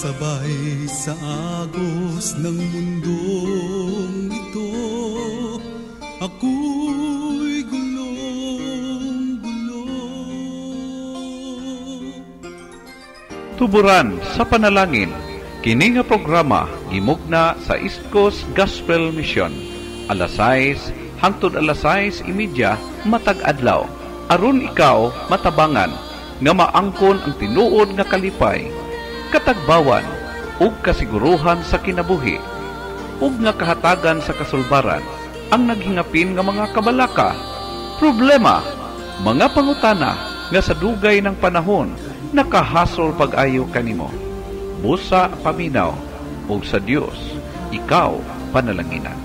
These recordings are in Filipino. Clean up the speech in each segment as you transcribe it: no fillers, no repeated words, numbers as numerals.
Sabay sa agos ng mundong ito, ako'y gulong-gulo. Tuburan sa panalangin, kini nga programa gimugna sa East Coast Gospel Mission. Alas 6 hangtod alas 6:30 matag adlaw. Aron ikaw matabangan nga maangkon ang tinuod nga kalipay, katagbawan ug kasiguruhan sa kinabuhi ug nga kahatagan sa kasulbaran ang naghingapin nga mga kabalaka, problema, mga pangutana nga sa dugay ng panahon nakahasol pag-ayo kanimo. Busa paminaw ug sa Dios ikaw panalanginan.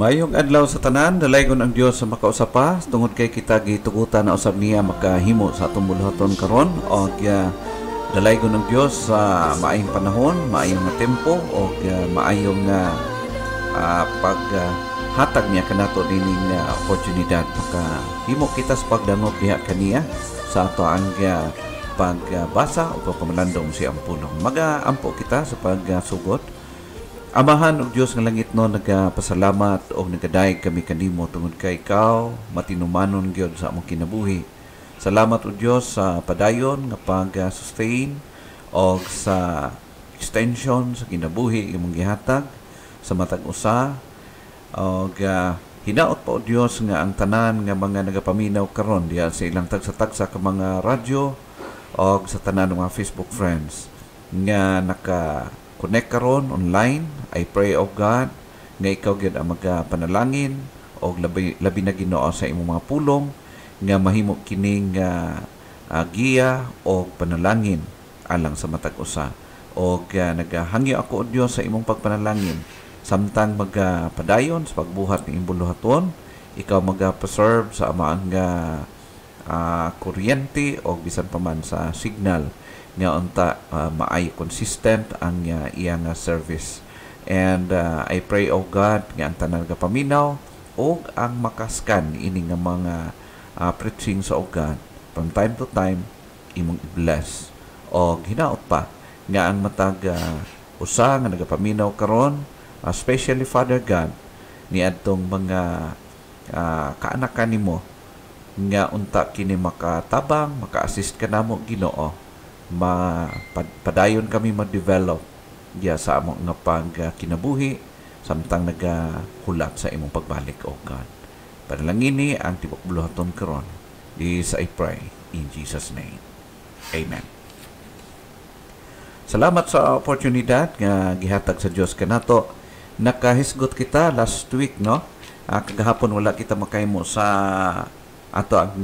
Mayong adlaw sa tanan, dalaygon ang Dios sa makausapa tungod kay kita gitugutan na usab niya makahimo sa atong bulhaton karon og dalaygon ng Dios sa maayong panahon, maayong nga tempo o maayong paghatag niya kanato dining oportunidad makahimo kita sa pagdangot diha kaniya sa ato ang pagbasa o pagpamalandong si Ampulong. Mag-ampo kita sa pagsugot. Amahan og Dios nga langit no, nagapasalamat o nagadayeg kami kanimo tungod kay ikaw matinumanon gyud sa among kinabuhi. Salamat o Diyos sa padayon nga pag-sustain o sa extension sa kinabuhi imong gihatag sa matag usa o hinaot pa o Diyos nga ang tanan nga mga nagapaminaw karon diya sa ilang tagsa-tagsa ka mga radyo o sa tanan ng mga Facebook friends nga naka-connect karon online. I pray of God nga ikaw gyud ang magapanalangin o labi na Ginoo sa imong mga pulong nga mahimo kining giya o panalangin alang sa matag usa o nagahangyo ako o Dios sa imong pagpanalangin samtang magpadayon sa pagbuhat ng imbuluhaton, ikaw magapaserve sa amaan nga kuryente o bisan pa man sa signal nga unta maay consistent ang iyang service. And I pray o God nga ang tanan nga paminaw o ang makaskan ini nga mga preaching sa God from time to time imong i-bless o hinaot pa nga ang matag usa nga nagapaminaw karon, especially Father God ni adtong mga kaanakan nimo nga unta kini makatabang, maka-assist kanamo Ginoo, padayon kami ma-develop diya sa among nga kinabuhi samtang nagahulat sa imong pagbalik o God. Panalangin ni ang tibok buluhaton karon. This I pray in Jesus' name. Amen. Salamat sa oportunidad nga gihatag sa Dios kanato. Nakahisgot kita last week, no? Kagahapon wala kita makahimo sa ato ang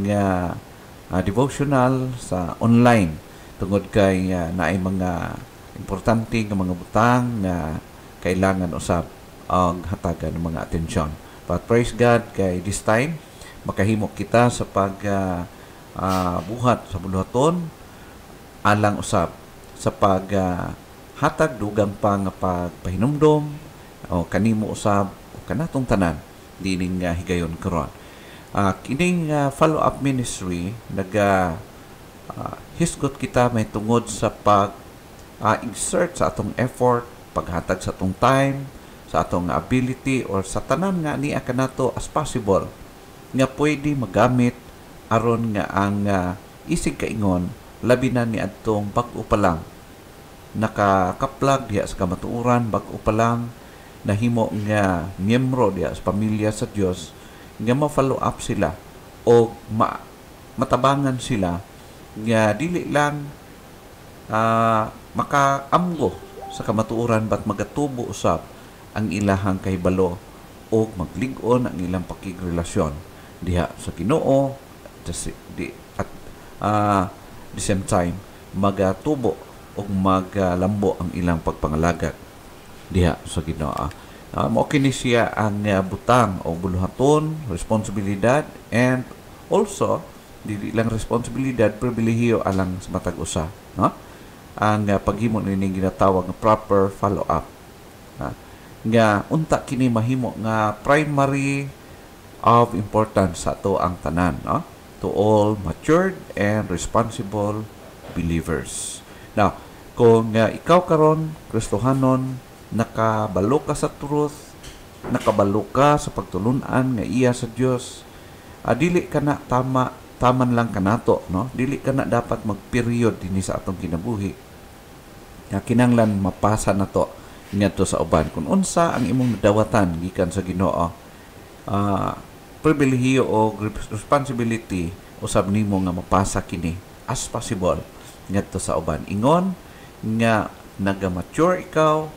devotional sa online tungod kay naay mga importante nga mga butang nga kailangan usab ang hatagan ng mga atensyon. But praise God kay this time makahimo kita sa buhat sa buluhaton alang usab sa hatag dugang pa nga pagpahinumdom o kanimo usab o kanatong tanan dining higayon karon. Kining follow-up ministry hisgot kita may tungod sa insert sa atong effort, paghatag sa atong time, sa atong ability or sa tanan nga niya kanato as possible nga pwede magamit aron nga ang isig kaingon labi na ni adtong bag-o pa lang nakakaplag diha sa kamatuoran, bag-o pa lang nahimo nga miyembro diha sa pamilya sa Dios nga ma-follow up sila o matabangan sila nga dili lang makaamgo sa kamatuoran bat magatubo usab ang ilahang kahibalo o maglig-on ang ilang pakigrelasyon diha sa Ginoo at the same time magatubo o maglambo ang ilang pagpangalagat diha sa Ginoo. Mao kini siya ang butang o buluhaton, responsibilidad, and also dili lang responsibilidad, pribilehiyo alang sa matag usa, no? Ang paghimo nining ginatawag nga proper follow-up. Nga unta kini mahimo nga primary of importance sa ato ang tanan, no? To all matured and responsible believers. Now, Kung ikaw karon Kristohanon, nakabalo ka sa truth, nakabalo ka sa pagtulunan nga iya sa Dios, dili ka na taman lang kanato, no? Dili ka na dapat magperiod dinhi sa atong kinabuhi. Kinanglan mapasa na to ngadto sa uban. Kung unsa ang imong nadawatan gikan sa Ginoo, pribilehiyo o responsibility usab nimo nga mapasa kini as possible ngadto sa uban. Ingon nga naga-mature ikaw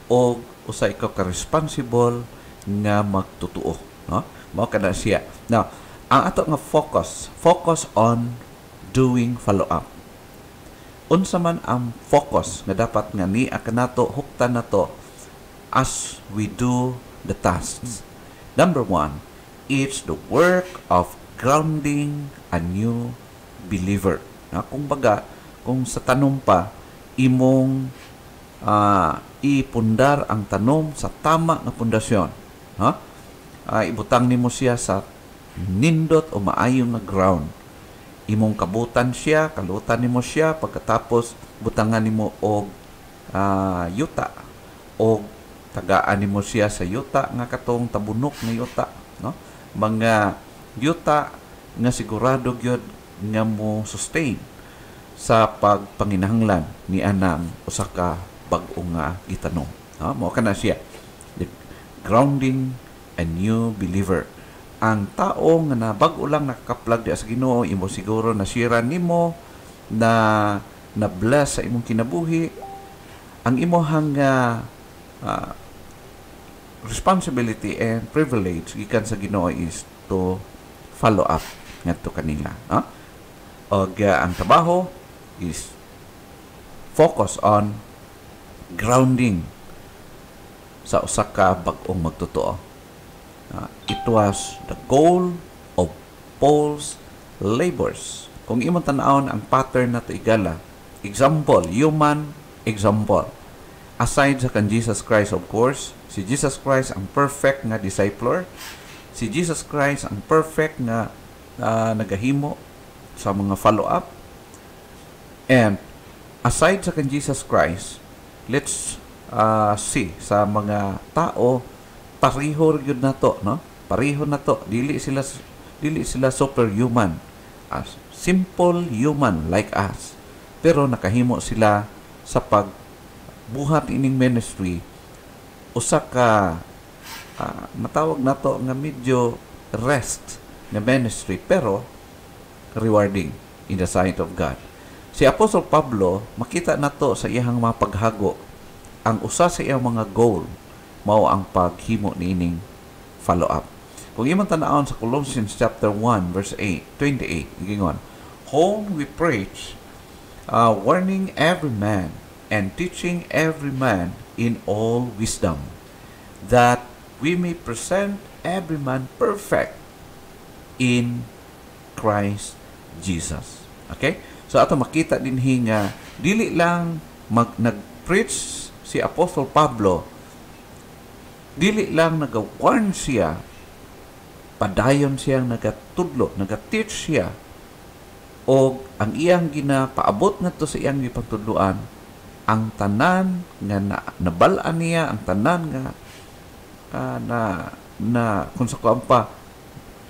o usa ikaw ka responsible nga magtutuo, no? Mao kana siya. Now, ang ato nga focus on doing follow-up. Unsa man ang focus nga dapat nga niya kanato huktan nato as we do the tasks. Number 1, it's the work of grounding a new believer. Kung baga, kung sa tanom pa, imong ipundar ang tanom sa tama nga pundasyon. Ibutang nimo siya sa nindot o maayong na ground. Imong kabutan siya, kalutan nimo siya, pagkatapos butangan nimo og yuta o tagaan nimo siya sa yuta nga katong tabunok nga yuta, no? Mga yuta nga sigurado gyud nga mo sustain sa pagpanginahanglan ni anang usa ka bag-o nga gitanom. Mao kana siya, the grounding a new believer. Ang tao nga na bag-o lang nakakaplag di sa Ginoo, imo siguro nasira nimo na bless sa imong kinabuhi. Ang imong responsibility and privilege gikan sa Ginoo is to follow up ngadto kanila, no? Og ang trabaho is focus on grounding sa usa ka bag-ong magtotoo. It was the goal of Paul's labors. Kung imong tan-awon ang pattern na to igala, example, human example. Aside sa kan Jesus Christ, of course, si Jesus Christ ang perfect nga discipler. Si Jesus Christ ang perfect nga nagahimo sa mga follow-up. And aside sa kan Jesus Christ, let's see sa mga tao, pareho gyud nato, no? Pareho na to, dili sila superhuman, as simple human like us, pero nakahimo sila sa pagbuhat ining ministry usa ka matawag nato nga medyo rest nga ministry pero rewarding in the sight of God. Si Apostle Pablo, makita nato sa iyang mga paghago, ang usa sa iyang mga goal mao ang paghimo niining follow up. Kung imong tan-awon sa Colossians chapter 1 verse 28, gingon, "Whom we preach, warning every man and teaching every man in all wisdom, that we may present every man perfect in Christ Jesus." Okay? So ato makita dinhi nga dili lang nag-preach si Apostle Pablo, dili lang nag-warn siya, padayon siyang nagatudlo, nag-teach siya, o ang iyang ginapaabot ngadto sa iyang gipagtudloan, ang tanan nga nabalaan niya, ang tanan nga kung sa kuan pa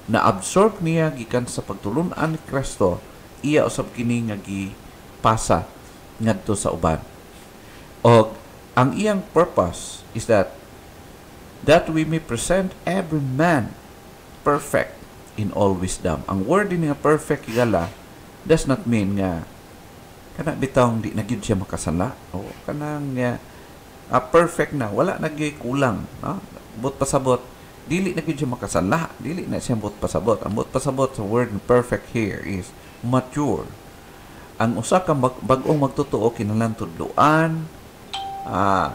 na-absorb niya gikan sa pagtulunan ni Kristo, iya usab kini nga gipasa ngadto sa uban. O ang iyang purpose is that we may present every man perfect in all wisdom. Ang word din nga perfect igala does not mean nga kana bitawng di na gyud siya makasala o kanang perfect na wala nagyoy kulang, no? But pasabot dili na gyud siya makasala, dili na siya but pasabot. Ang but pasabot sa word perfect here is mature. Ang usa ka bag-ong magtotoo kinahanglan tudloan,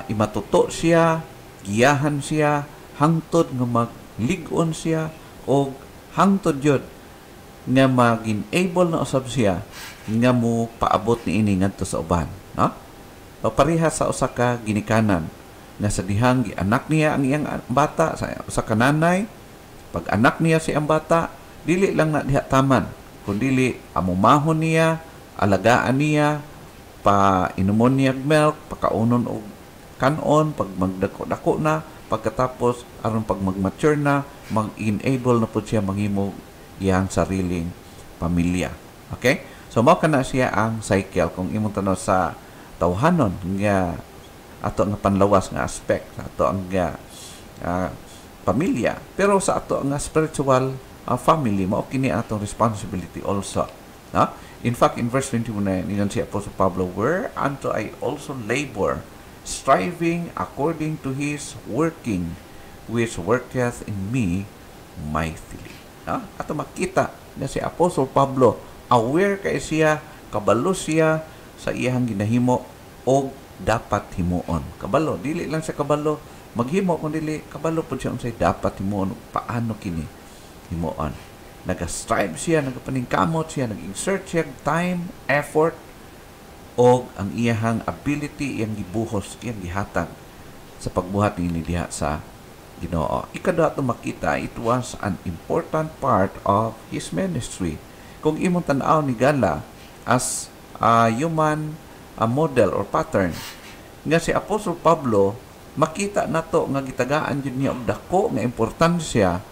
imatuto siya, giyahan siya, hangtod nga maglig-on siya, o hangtod yun nga mag-enable na usab siya nga mo paabot ni ini ngadto sa uban, no? O pareha sa usa ka ginikanan nga sa dihang gianak niya ang iyang bata sa usa ka nanay, pag anak niya si ang bata, dili lang na diha taman, kundi amumahon niya, alagaan niya, pa inumon niya milk, pakaunon og kanon, pag magdako-dako na, pagkatapos aron pag mag-mature na, mag-enable na po siya manghimo iyang sariling pamilya. Okay? So mao kana siya ang cycle kung imong tanaw sa tawhanon nga ato nga panlawas nga aspect sa ato ang pamilya. Pero sa ato nga spiritual family, mao kini atong responsibility also. No? In fact, in verse 21, ingon si Apostle Pablo, whereunto I also labor, striving according to his working, which worketh in me mightily. No? Ato makita na si Apostle Pablo, aware kay siya, kabalo siya sa iyang ginahimo o dapat himuon. Kabalo, dili lang siya kabalo, maghimo kung dili, kabalo po siya unsay dapat himuon, paano kini himuon. Nag-strive siya, nagpaningkamot siya, nag-insert siya time, effort, o ang iyahang ability, iyang gibuhos, iyang gihatag sa pagbuhat ni diha sa Ginoo. Ikadua ito makita, it was an important part of his ministry. Kung imong tan-aw ni Gala as a human model or pattern, nga si Apostle Pablo, makita nato nga gitagaan jud niya og dako nga importansya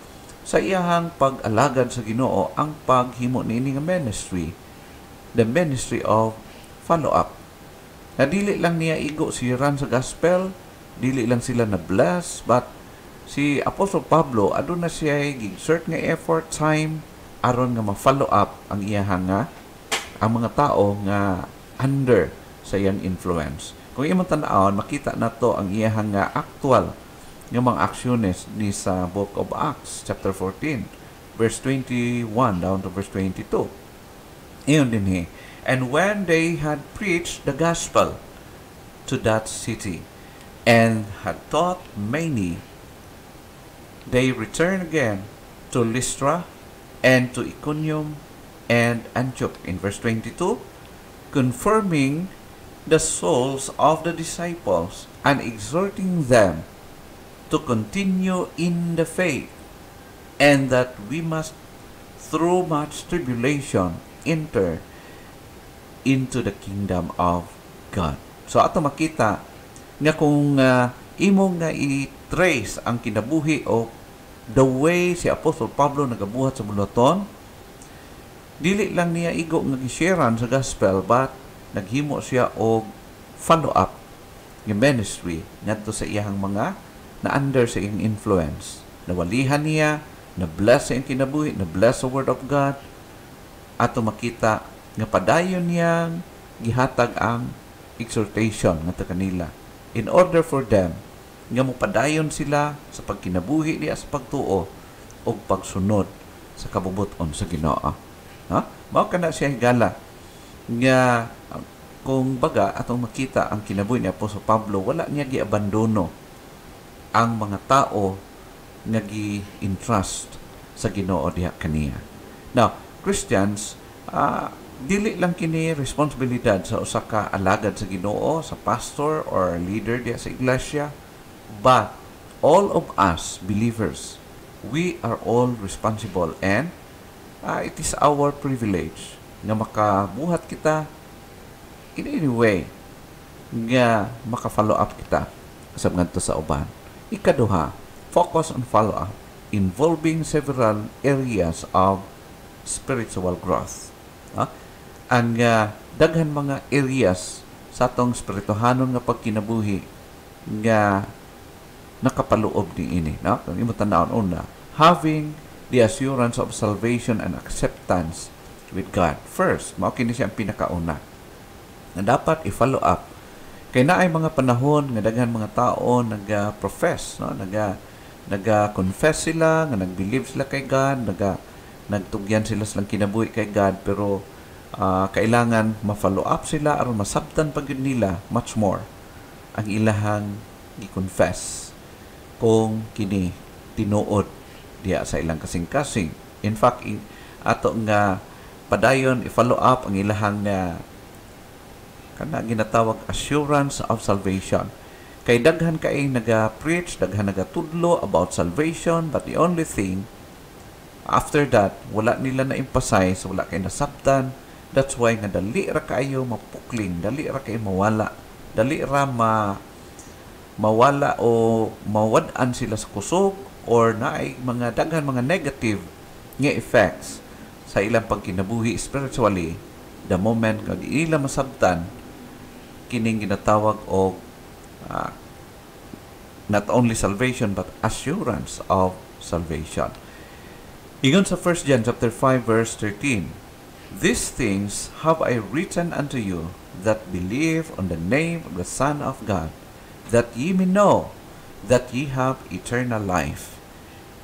sa iyahang pag-alagad sa Ginoo ang paghimo niini nga ministry, the ministry of follow-up. Na dili lang niya igo siran sa gospel, dili lang sila na bless, but si Apostle Pablo aduna siya gi-exert nga effort, time aron nga ma-follow up ang iyahang ang mga tao nga under sa iyang influence. Kung imong tan-awon, makita nato ang iyahang actual nga mga aksyones ni sa Book of Acts, chapter 14, verse 21 down to verse 22. Iyon din and when they had preached the gospel to that city and had taught many, they returned again to Lystra and to Iconium and Antioch. In verse 22, confirming the souls of the disciples and exhorting them to continue in the faith, and that we must through much tribulation enter into the kingdom of God. So ato makita nga kung imong nga i-trace ang kinabuhi o the way si Apostol Pablo nagabuhat sa bulaton, dili lang niya igo nga gisharean sa gospel, but naghimo siya og follow up nga ministry ngadto sa iyang mga na under sa iyang influence. Nawalihan niya, na-bless sa iyang kinabuhi, na-bless sa Word of God, ato makita nga padayon niyang gihatag ang exhortation nga kanila in order for them nga mopadayon sila sa pagkinabuhi niya sa pagtuo o pagsunod sa kabubuton sa Ginoo. Ha? Mao kana siya higala nga kung baga atong makita ang kinabuhi ni Apostol Pablo, wala niya giabandono ang mga tao nga gi-entrust sa Ginoo diha kaniya. Now, Christians, dili lang kini responsibilidad sa usa ka alagad sa Ginoo, sa pastor or leader diha sa iglesia, but all of us believers, we are all responsible, and it is our privilege nga makabuhat kita in any way nga maka-follow up kita sa ngadto sa uban. Ikaduha, focus on follow-up involving several areas of spiritual growth. Ang daghan mga areas sa atong spirituhanon nga pagkinabuhi nga nakapaluob ni ini. Kung imo tan-awon, una, having the assurance of salvation and acceptance with God. First, mao kini siya ang pinakauna na dapat i-follow up. Kay naay mga panahon nga daghan mga tao naga-profess, naga-confess sila, nga nag-believe sila kay God, nagtugyan sila silang kinabuhi kay God, pero kailangan ma-follow up sila aron masabtan pag yun nila much more ang ilahang i-confess kung kini tinuod diya sa ilang kasing-kasing. In fact, ato nga padayon i-follow up ang ilahang kana ginatawag assurance of salvation. Kay daghan kay naga-preach, daghan nagatudlo about salvation, but the only thing after that, wala nila na-emphasize, wala kay nasabtan That's why nga dali ra kayo mapukling, dali ra kayo mawala, dali ra mawala o mawad-an sila sa kusog or naay mga daghan mga negative nga effects sa ilang pagkinabuhi spiritually the moment kag ila masabtan kining ginatawag og not only salvation but assurance of salvation. Ingon sa 1 John chapter 5 verse 13, "These things have I written unto you that believe on the name of the Son of God, that ye may know that ye have eternal life,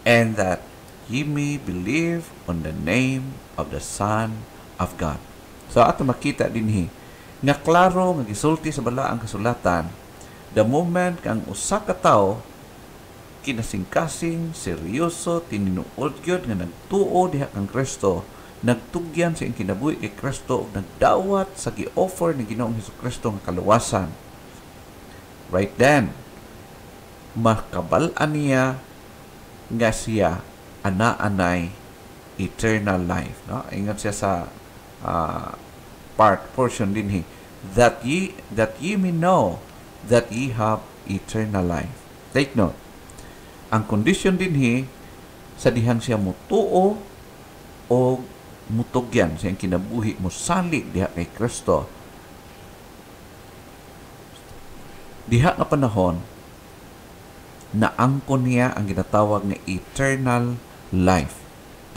and that ye may believe on the name of the Son of God." So ato makita dinhi nga klaro nga gisulti sa balaang kasulatan, the moment kang usa ka tawo kinasingkasing, seryoso, tinuod gyud nga nagtuo diha kang Kristo, nagtugyan sa kinabuhi kay Kristo ug nagdawat sa gi-offer ni Ginoong Hesukristo nga kaluwasan, right then makabal-an niya nga siya ana-anay eternal life, no? Ingat siya sa portion dinhi, that ye may know that ye have eternal life. Take note, ang condition dinhi sa dihang siya mutuo o mutugyan sa kinabuhi mo sali diha kay Kristo, diha nga panahon na angkon niya ang ginatawag nga eternal life.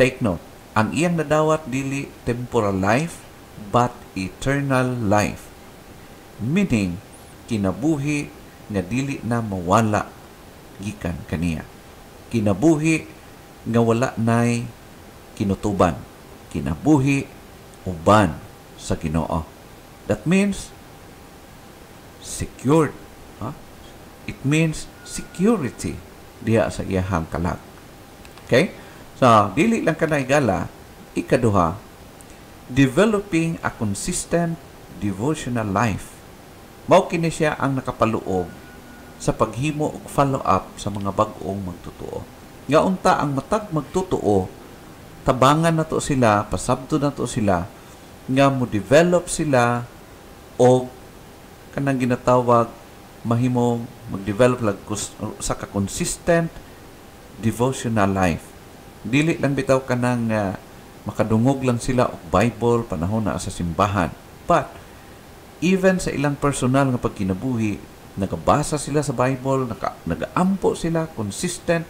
Take note, ang iyang nadawat dili temporal life but eternal life, meaning kinabuhi nga dili na mawala gikan kaniya, kinabuhi nga wala nay kinutuban, kinabuhi uban sa Ginoo. That means secured. It means security diha sa iyahang kalag. Okay? So, dili lang kanay gala. Ikaduha, developing a consistent devotional life. Mao kini siya ang nakapaluob sa paghimo og follow-up sa mga bag-ong magtutuo. Nga unta ang matag magtutuo, tabangan na to sila, pasabto na to sila, nga mo develop sila og kanang ginatawag mahimong mag-develop sa ka-consistent devotional life. Dili lang bitaw kanang makadungog lang sila og Bible panahon na sa simbahan, but even sa ilang personal nga pagkinabuhi, nagabasa sila sa Bible, nagaampo sila, consistent,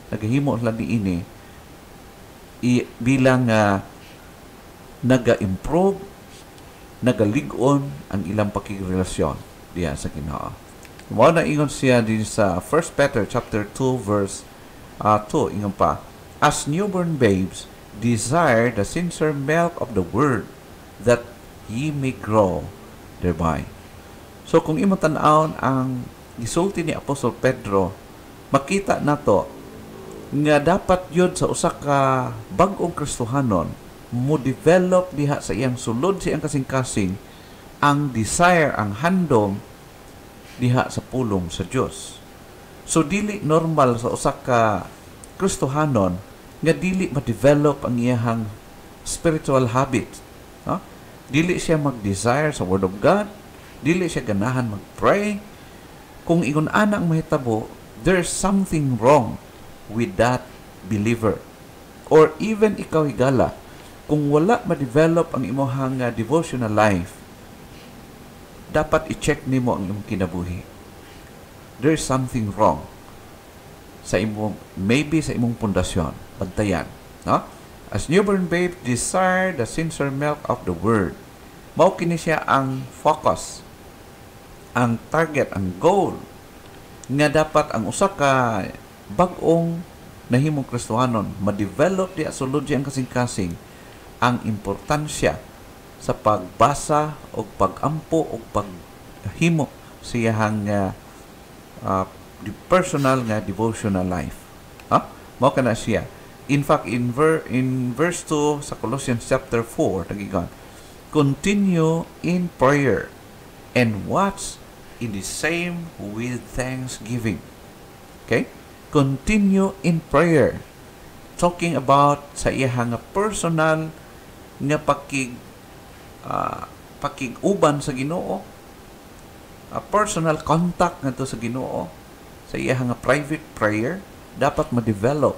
nagahimo sila niini bilang naga-improve, nagalig-on ang ilang pakirelasyon diya sa Ginoo. Mao na ingon siya din sa 1 Peter chapter 2 verse 2, ingon pa, "As newborn babes, desire the sincere milk of the word, that ye may grow thereby." So kung imo tan-awon ang gisulti ni Apostol Pedro, makita nato nga dapat yun sa usa ka bag-ong Kristohanon mo develop diha sa iyang sulod sa iyang kasing-kasing ang desire, ang handom diha sa pulong sa Dios. So dili normal sa usa ka Kristohanon nga dili ma-develop ang iyang spiritual habit. No? Dili siya mag-desire sa Word of God, dili siya ganahan mag-pray. Kung ingon ana ang mahitabo, there's something wrong with that believer. Or even ikaw higala, kung wala ma-develop ang imong devotional life, dapat i-check nimo ang imong kinabuhi. There's something wrong sa imong, maybe sa imong pundasyon. Bantayan. No? As newborn babe, desire the sincere milk of the word. Mao kini siya ang focus, ang target, ang goal nga dapat ang usa ka bag-ong nahimong Kristohanon ma-develop di sulod ang kasing-kasing ang importansya sa pagbasa o pagampo o paghimo siyang personal nga devotional life. Mao kana siya. In fact, in verse 2 sa Colossians chapter 4, tagigan, "Continue in prayer and watch in the same with thanksgiving." Okay? Continue in prayer. Talking about sa iyang personal nga pakig-uban sa Ginoo, personal contact ngadto sa Ginoo, sa iya nga private prayer dapat ma-develop.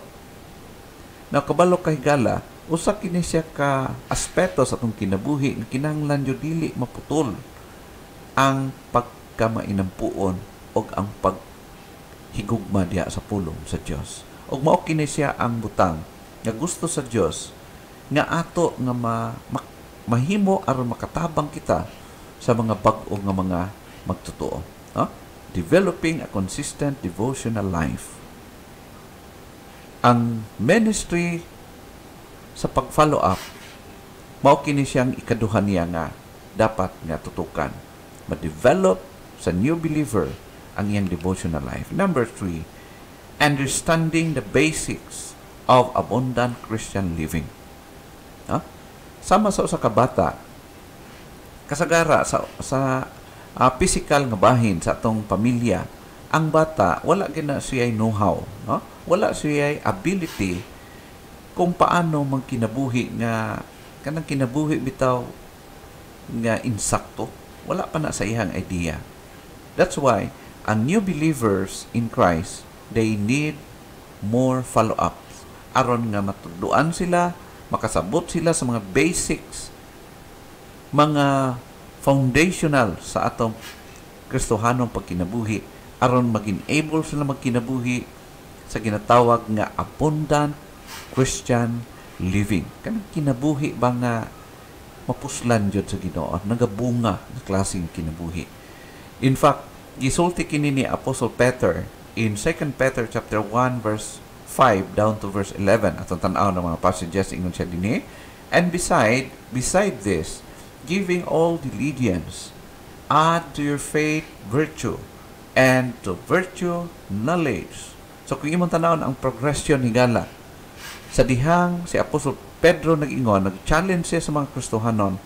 Now kabalo kay gala, usa kini siya ka aspeto sa atong kinabuhi nga kinahanglan jud dili maputol ang pagkamainampuon og ang paghigugma diha sa pulong sa Dios. Og mao kini siya ang butang nga gusto sa Dios nga ato nga mahimo aron makatabang kita sa mga bag-o nga mga magtotoo. Developing a consistent devotional life. Ang ministry sa pag-follow up, mao kini siyang ikaduha niya nga dapat nga tutukan. Ma-develop sa new believer ang iyang devotional life. Number 3, understanding the basics of abundant Christian living. Sama sa usa ka bata, kasagara sa physical nga bahin sa atong pamilya, ang bata wala gina siya know-how, wala siya ability kung paano magkinabuhi nga kanang kinabuhi bitaw nga insakto, wala pa na sa iyang idea. That's why ang new believers in Christ, they need more follow-ups aron nga matuduan sila, makasabot sila sa mga basics, mga foundational sa atong Kristohanong pagkinabuhi, aron maging able sila magkinabuhi sa ginatawag nga abundant Christian living. Kanang kinabuhi ba nga mapuslan jud sa Ginoo, nagabunga na klaseng kinabuhi. In fact, gisulti kini ni Apostle Peter in 2 Peter chapter 1 verse 5 down to verse 11. Atong tan-aw ng mga passages ingon siya dinhi. And beside this, giving all diligence, add to your faith virtue, and to virtue knowledge. So kung imong tanawon ang progression higala sa dihang si Apostol Pedro nag-ingon, nag-challenge siya sa mga Kristohanon,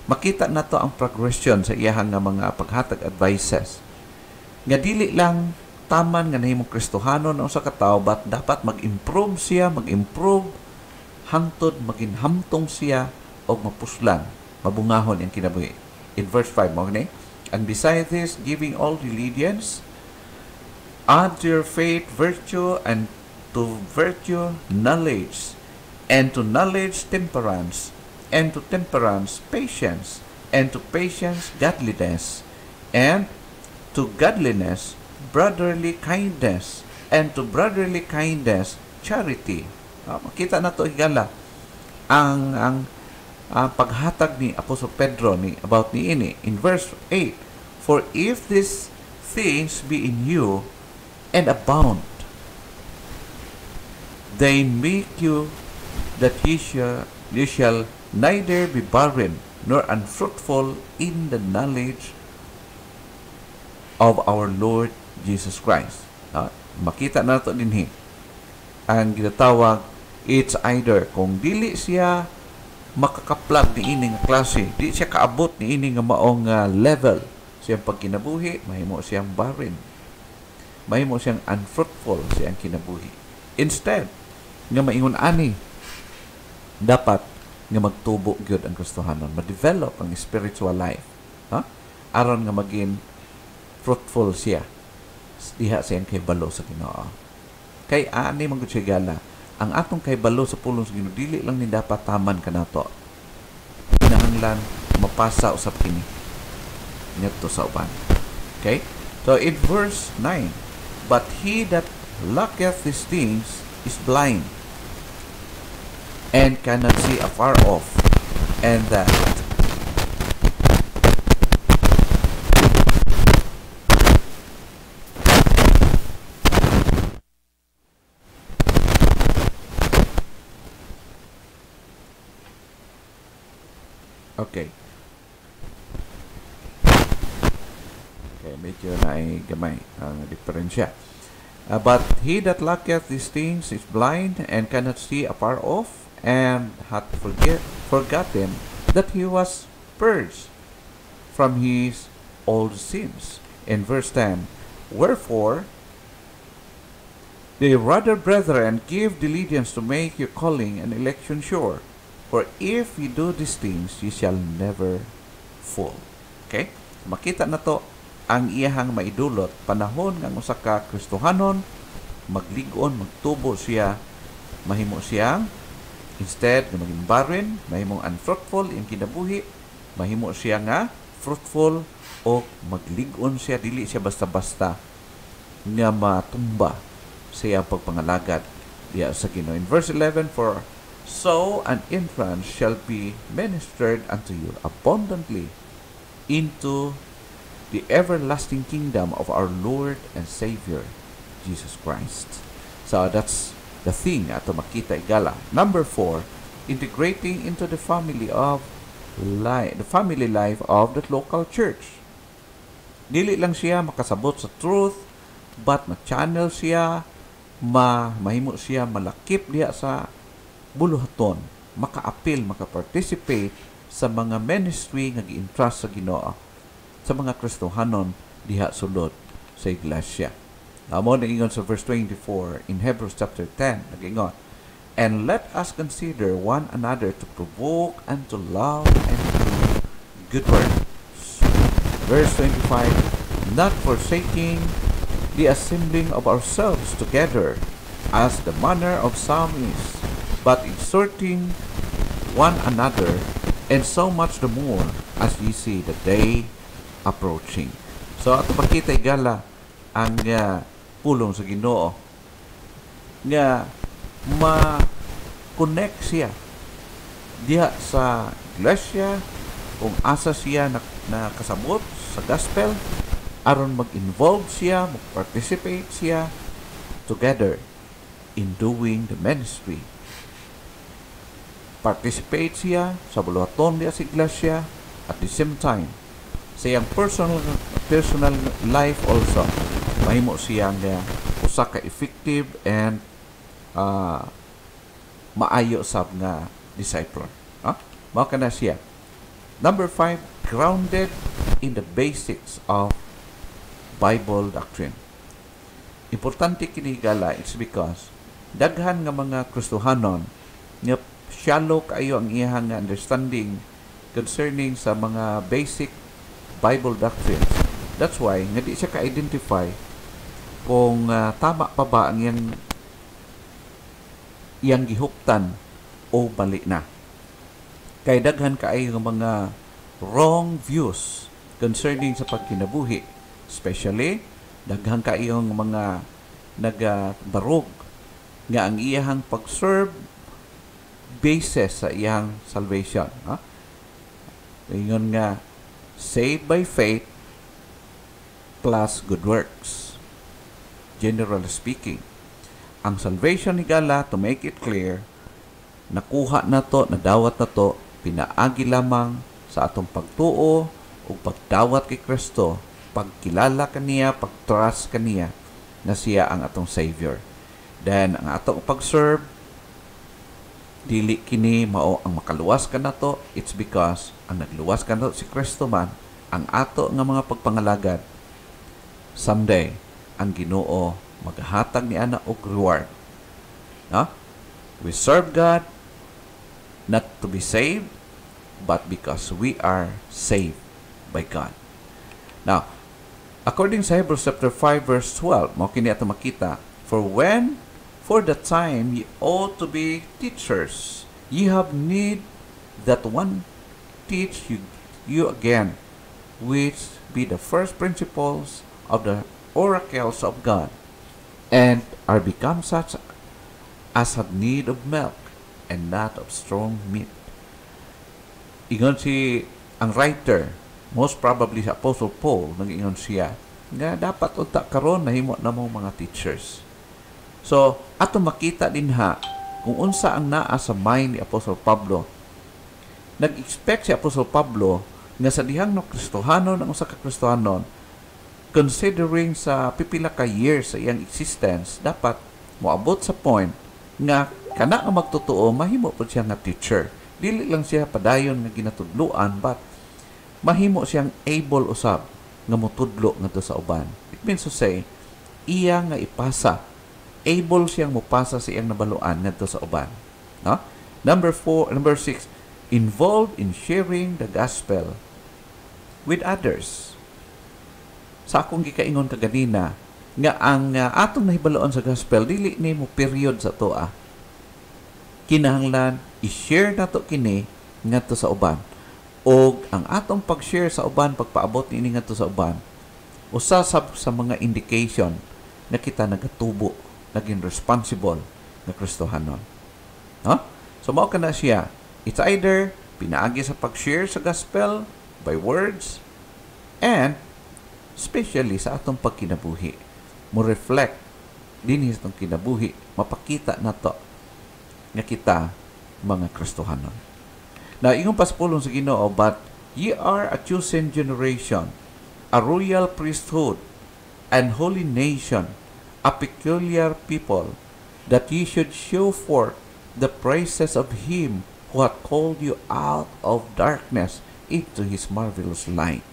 makita nato ang progression sa iyahang nga mga paghatag advices. Nga dili lang taman nga nahimong Kristohanon ang usa ka tawo, but dapat mag-improve siya, hangtod maging hamtong siya og mapuslan, mabungahon ang kinabuhi. In verse 5 mo ni, and besides this, giving all diligence, add to your faith virtue, and to virtue knowledge, and to knowledge temperance, and to temperance patience, and to patience godliness, and to godliness brotherly kindness, and to brotherly kindness charity. Makita na to higala ang paghatag ni Apostol Pedro about ni ini in verse 8. For if these things be in you and abound, they make you that ye shall neither be barren nor unfruitful in the knowledge of our Lord Jesus Christ. Makita na ito dinhi ang ginatawag, it's either kung dili siya makakaplag ni ining klase, di siya kaabot ni ining maong level siyang pagkinabuhi, mahimo siyang barren, mahimo siyang unfruitful siyang kinabuhi. Instead nga maingon ani, dapat nga magtubo gyud ang Kristohanon, ma-develop ang spiritual life, aron nga maging fruitful siya diha siyang kaybalo sa Ginoo. Kay ani man gud siya gala, ang atong kaybalo sa pulong sa Ginoo dili lang ni dapat taman kanato, kinahanglan mapasa usab kini ngadto sa uban. Okay, so in verse 9, but he that lacketh these things is blind and cannot see afar off, and that okay, medyo na ay gamay ang diferensya. But he that lacketh these things is blind and cannot see afar off, and hath forgotten that he was purged from his old sins. In verse 10, wherefore, they rather, brethren, give diligence to make your calling and election sure. For if you do these things, you shall never fall. Okay? Makita na to ang iyahang maidulot panahon ng usa ka Kristohanon magligon, magtubo siya, mahimo siyang instead na maging barren, mahimong unfruitful yung kinabuhi, mahimo siya nga fruitful o magligon siya, dili siya basta-basta nga matumba siya pagpangalagad diya sa Ginoo. In verse 11, for so an entrance shall be ministered unto you abundantly into the everlasting kingdom of our Lord and Savior, Jesus Christ. So that's the thing ato makita igala. Number 4, integrating into the family life of the local church. Dili lang siya makasabot sa truth, but ma-channel siya, mahimo siya malakip diya sa buluhaton, maka-appeal, maka-participate sa mga ministry nga gi-entrust sa Ginoo sa mga Kristohanon diha sulod sa iglesia. Amo na ingon sa verse 24 in Hebrews chapter 10, nag-ingon, and let us consider one another to provoke and to love and to do good works. Verse 25, not forsaking the assembling of ourselves together, as the manner of some is, but exhorting one another, and so much the more as ye see the day approaching. So ato pakita igala ang pulong sa Ginoo nga ma-connect siya diha sa iglesia kung asa siya nakasabot sa gospel aron mag-involve siya, mag-participate siya together in doing the ministry. Participate siya sa buluhaton diha sa iglesia at the same time sa iyang personal life also mahimo siyang usa ka effective and maayo sab nga disciple. Mao kana siya. Number 5, grounded in the basics of Bible doctrine. Importante kini gala, it's because daghan nga mga Kristohanon nga shallow kayo ang iyang understanding concerning sa mga basic Bible doctrines. That's why nga di siya ka-identify kung tama pa ba ang iyang gihuptan o bali na. Kay daghan kaayo mga wrong views concerning sa pagkinabuhi. Especially, daghan kaayo mga nagabarog nga ang iyang pag-serve basis sa iyang salvation. Ingon nga, saved by faith plus good works. Generally speaking, ang salvation ni Gala, to make it clear, nakuha na to, nadawat na to, pinaagi lamang sa atong pagtuo o pagdawat kay Kristo, pagkilala kaniya, pagtrust kaniya na siya ang atong Savior. Then, ang atong pag-serve, dili kini mao ang makaluwas ka na to, it's because ang nagluwas ka na to si Kristo man, ang ato nga mga pagpangalagad, someday, ang Ginoo maghatag ni ana og reward. We serve God not to be saved, but because we are saved by God. Now, according sa Hebrews chapter 5 verse 12, mao kini ato makita, for the time ye ought to be teachers, ye have need that one teach you again, which be the first principles of the oracles of God, and are become such as have need of milk and not of strong meat. Ingon si ang writer, most probably si Apostle Paul, nag-ingon siya nga dapat unta karon nahimo na mo mga teachers. So ato makita din kung unsa ang naa sa mind ni Apostle Pablo. Nag-expect si Apostle Pablo nga sa dihang no Kristohanon ang usa ka Kristohanon, considering sa pipila ka years sa iyang existence, dapat moabot sa point nga kana nga magtotoo mahimo pud siya nga teacher. Dili lang siya padayon nga ginatudloan, but mahimo siyang able usab nga motudlo ngadto sa uban. It means to say, iya nga ipasa, able siyang mopasa sa iyang nabaluan ngadto sa uban. Number 6, involved in sharing the gospel with others. Sa akong gikaingon kaganina, nga ang atong nahibaloon sa gospel, dili ni mo period sa toa. Kinahanglan, i-share na to kini ngadto sa uban. O ang atong pag-share sa uban, pagpaabot ni ngadto sa uban, usa sa mga indication na kita nagatubo, naging responsible na Kristohanon. No? So, mao kana siya. It's either pinaagi sa pag-share sa gospel by words and especially sa atong pagkinabuhi. Mo reflect din sa atong kinabuhi, mapakita nato nga kita mga Kristohanon. Now, ingong paspulong sa Ginoo, but ye are a chosen generation, a royal priesthood, and holy nation, a peculiar people, that ye should show forth the praises of him who hath called you out of darkness into his marvelous light.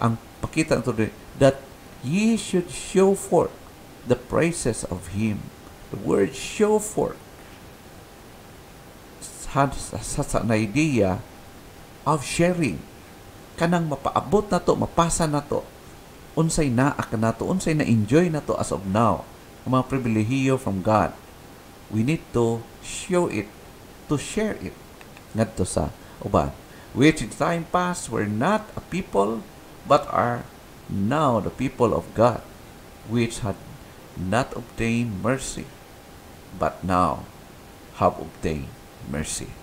Ang pakita nito that ye should show forth the praises of him. The word show forth has an idea of sharing. Kanang mapaabot na to, mapasa na to, unsay naak na to, unsay na-enjoy na to as of now, ang mga pribilehiyo from God. We need to show it, to share it ngadto sa uban. Which in time past were not a people, but are now the people of God, which had not obtained mercy, but now have obtained mercy.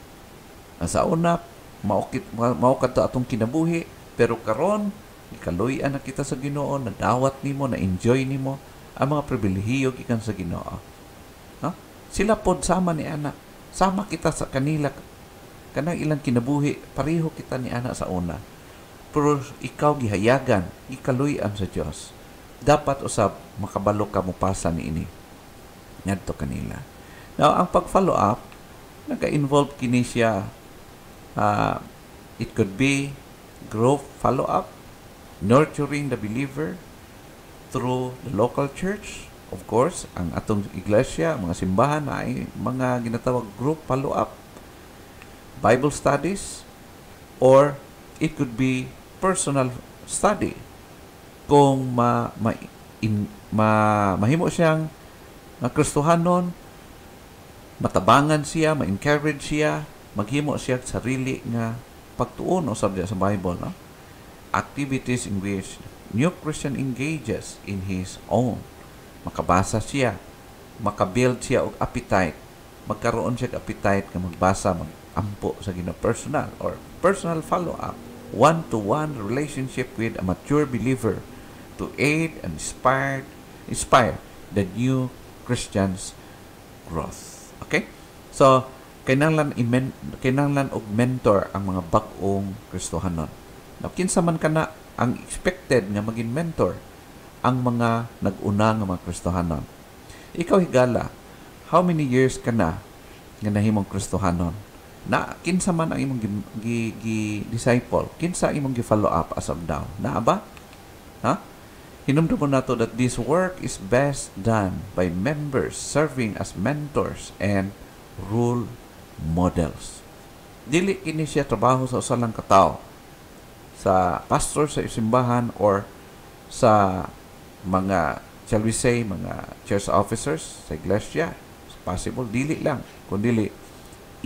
Sa una, maukat atong kinabuhi, pero karon ikaluyan na kita sa Ginoo, nadawat nimo, na-enjoy nimo ang mga pribilehiyo gikan sa Ginoo. Sila pod sama ni ana, sama kita sa kanila, kanang ilang kinabuhi, pareho kita ni ana sa una. Pero ikaw gihayagan, ikaluyan sa Dios. Dapat usab makabalo ka mo pasa niini ngadto kanila. Now, ang pag-follow up, naka-involve kini siya. It could be growth follow-up, nurturing the believer through the local church. Of course, ang atong iglesia, mga simbahan ay mga ginatawag group follow-up, Bible studies, or it could be personal study. Kung mahimo siyang Kristohanon, matabangan siya, ma-encourage siya, maghimo siya sarili nga pagtuon o subject sa Bible. No? Activities in which new Christian engages in his own. Makabasa siya, makabuild siya og appetite, magkaroon siya og appetite nga magbasa, mag-ampo sa Ginoo, personal or personal follow-up, one-to-one relationship with a mature believer to aid and inspire the new Christian's growth. Okay? So, kinahanglan og mentor ang mga bag-ong Kristohanon. Now, kinsa man kana ang expected nga maging mentor ang mga nag-una nga mga Kristohanon. Ikaw higala, how many years ka na nga nahimong Kristohanon? Na kinsa man ang imong disciple, kinsa imong gi-follow up as of now? Naa ba? Ha? Hinumdum mo nato that this work is best done by members serving as mentors and role models. Dili kini siya trabaho sa usa lang ka tawo, sa pastor sa simbahan or sa mga, shall we say, mga church officers sa iglesia. Possible, dili lang. Kundili,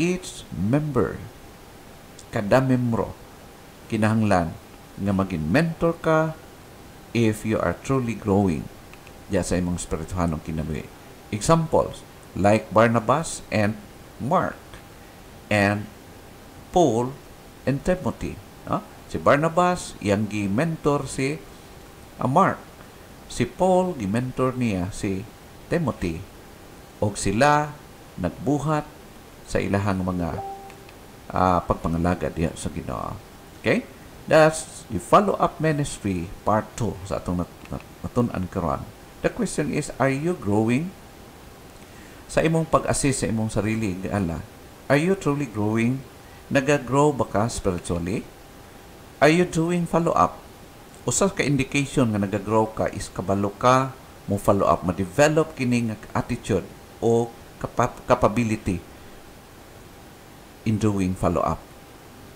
each member, kada membro, kinahanglan nga maging mentor ka if you are truly growing diya sa imong spirituhanong kinabuhi. Examples, like Barnabas and Mark, and Paul and Timothy. Si Barnabas, iyang gi-mentor si Mark. Si Paul, gi-mentor niya si Timothy. O sila nagbuhat sa ilahang mga pagpangalaga diya sa Ginoo. Okay? That's the follow-up ministry part 2 sa atong natun-an karon. The question is, are you growing? Sa imong pag-assist sa imong sarili, are you truly growing? Nag-grow ba ka spiritually? Are you doing follow-up? Usa ka indication nga nag-grow ka is kabalo ka mo follow up, ma-develop kini nga attitude o capability in doing follow-up.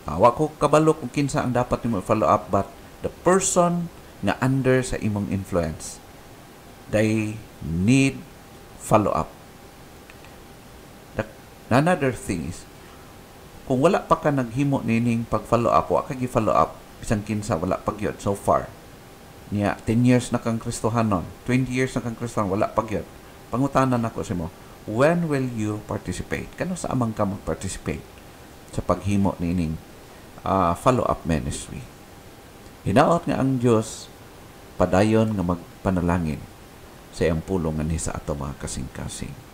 Wa ko kabalo kung kinsa ang dapat nimo follow-up, but the person nga under sa imong influence, they need follow-up. Another thing is, kung wala pa ka naghimo nining pag-follow-up, wa ka gi-follow-up, isang kinsa wala pa gyud so far. Niya, 10 years na kang Kristohanon, 20 years na kang Kristohanon, wala pa gyud. Pangutanan ako sa mo, when will you participate? Kano sa amang ka mag-participate sa paghimo nining follow-up ministry? Hinaot nga ang Diyos, padayon nga magpanalangin sa iyang pulong nga ni sa ato mga kasing-kasing.